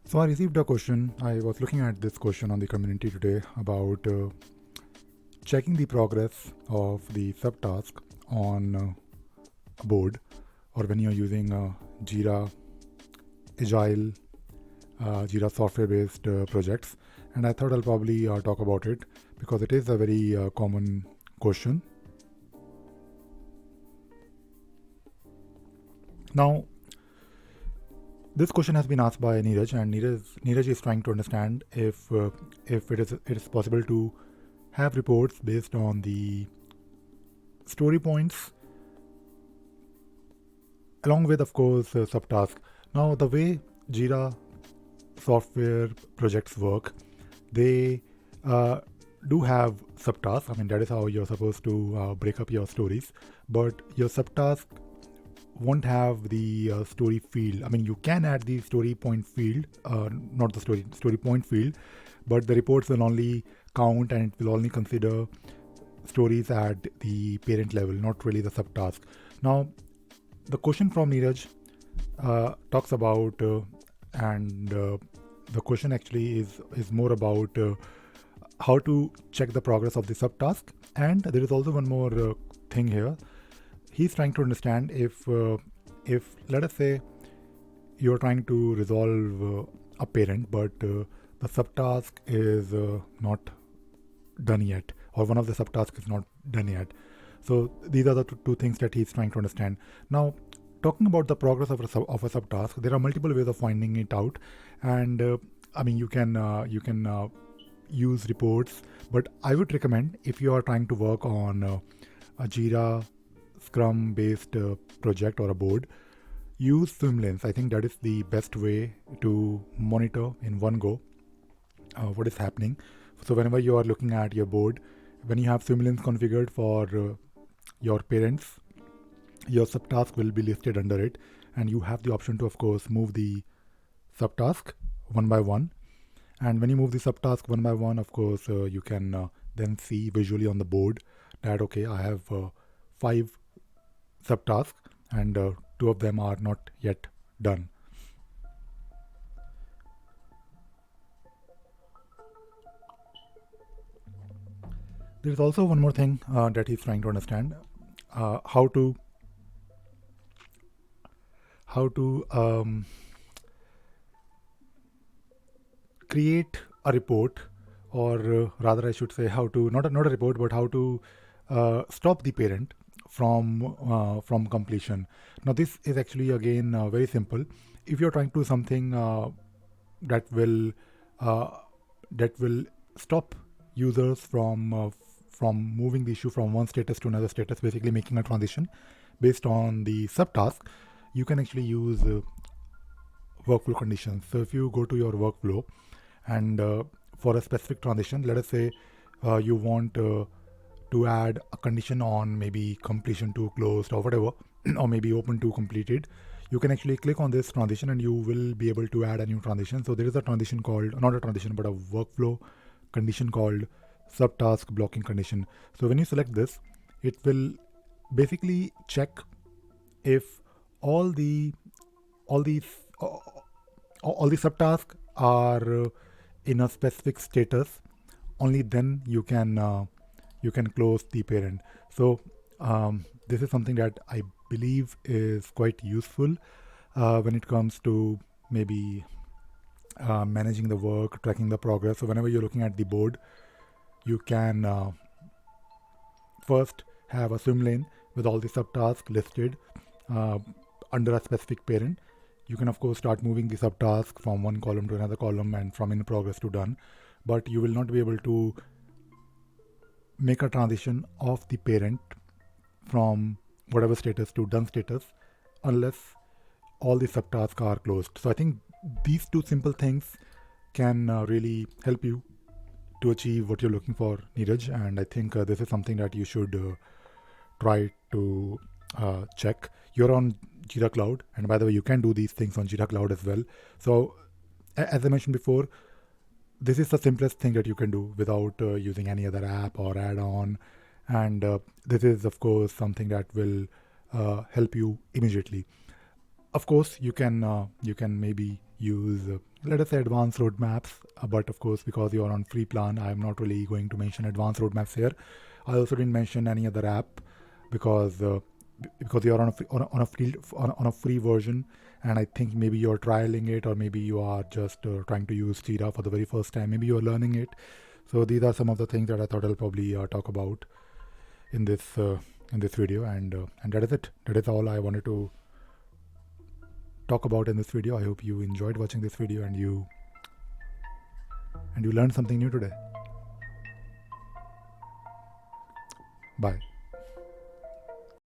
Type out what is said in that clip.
So I received a question. I was looking at this question on the community today about checking the progress of the subtask on a board or when you're using Jira Agile, Jira software-based projects. And I thought I'll probably talk about it because it is a very common question. Now, this question has been asked by Neeraj, and Neeraj is trying to understand if it is possible to have reports based on the story points along with, of course, subtask. Now, the way Jira software projects work, they uh, do have subtasks. I mean, that is how you're supposed to break up your stories. But your subtask won't have the story field. I mean, you can add the story point field, not the story point field, but the reports will only count and it will only consider stories at the parent level, not really the subtask. Now, the question from Neeraj talks about, and the question actually is more about how to check the progress of the subtask. And there is also one more thing here. He's trying to understand if let us say you're trying to resolve a parent, but the subtask is not done yet, or one of the subtasks is not done yet. So these are the two things that he's trying to understand. Now, talking about the progress of a subtask, there are multiple ways of finding it out, and I mean you can use reports, but I would recommend if you are trying to work on a Jira Scrum based project or a board, use Swimlanes. I think that is the best way to monitor in one go what is happening. So whenever you are looking at your board, when you have Swimlanes configured for your parents, your subtask will be listed under it, and you have the option to, of course, move the subtask one by one. And when you move the subtask one by one, of course, you can then see visually on the board that okay, I have 5 subtasks, and 2 of them are not yet done. There is also one more thing that he's trying to understand: how to how to create a report, or rather, I should say, how to not a report, but how to stop the parent from completion. Now, this is actually again very simple. If you're trying to do something that will uh, that will stop users from moving the issue from one status to another status, basically making a transition based on the subtask, you can actually use workflow conditions. So if you go to your workflow and for a specific transition, let us say you want to add a condition on maybe completion to closed or whatever, or maybe open to completed, you can actually click on this transition and you will be able to add a new transition. So there is a transition called, not a transition, but a workflow condition called subtask blocking condition. So when you select this, it will basically check if all the all these all the subtasks are in a specific status. Only then you can close the parent. So this is something that I believe is quite useful when it comes to maybe managing the work, tracking the progress. So whenever you're looking at the board, you can first have a swim lane with all the subtasks listed uh, under a specific parent. You can, of course, start moving the subtask from one column to another column and from in progress to done, but you will not be able to make a transition of the parent from whatever status to done status unless all the subtasks are closed. So I think these two simple things can really help you to achieve what you're looking for, Neeraj. And I think this is something that you should try to check. You're on Jira Cloud, and by the way, you can do these things on Jira Cloud as well. So, as I mentioned before, this is the simplest thing that you can do without using any other app or add-on, and this is, of course, something that will help you immediately. Of course, you can maybe use let us say advanced roadmaps. But of course, because you are on free plan, I am not really going to mention advanced roadmaps here. I also didn't mention any other app because you are on a free version, and I think maybe you're trialing it, or maybe you are just trying to use Jira for the very first time. Maybe you're learning it. So these are some of the things that I thought I'll probably talk about in this video, and that is it. That is all I wanted to talk about in this video. I hope you enjoyed watching this video and you learned something new today. Bye.